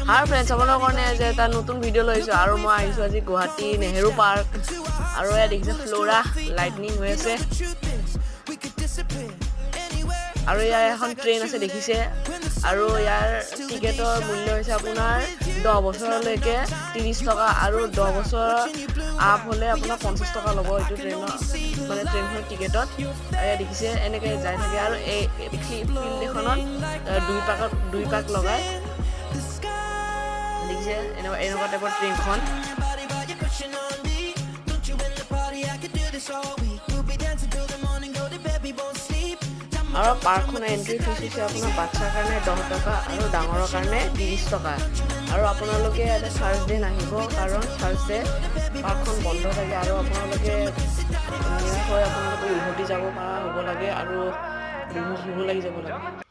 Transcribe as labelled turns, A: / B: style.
A: আৰু ফ্ৰেণ্ডছ আপোনালোকৰ কাৰণে যে এটা নতুন ভিডিঅ' লৈছোঁ আৰু মই আহিছোঁ আজি গুৱাহাটী নেহেৰু পাৰ্ক আৰু ইয়াত দেখিছে ফ্ল'ৰা লাইটনিং হৈ আছে আৰু ইয়াৰ এখন ট্ৰেইন আছে দেখিছে আৰু ইয়াৰ টিকেটৰ মূল্য হৈছে আপোনাৰ 10 বছৰলৈকে 30 টকা আৰু 10 বছৰ আপ হ'লে আপোনাৰ 50 টকা ল'ব এইটো ট্ৰেইনৰ মানে ট্ৰেইনখনৰ টিকেটত আৰু ইয়াত দেখিছে এনেকৈ যাই থাকে আৰু এই ফিল্ড এখনত দুই পাক লগাই দেখিছে এনেকুৱা টাইপৰ ট্ৰেইনখন আৰু পাৰ্কখনৰ এণ্ট্ৰি ফিজ হৈছে আপোনাৰ বাচ্ছাৰ কাৰণে 10 টকা আৰু ডাঙৰৰ কাৰণে 30 টকা আৰু আপোনালোকে ইয়াতে থাৰ্ছডে নাহিব কাৰণ থাৰ্ছডে পাৰ্কখন বন্ধ থাকে আৰু আপোনালোকে নিৰাশ হৈ আপোনালোকে উভতি যাব পৰা হ'ব লাগে আৰু বিহু লাগি যাব লাগে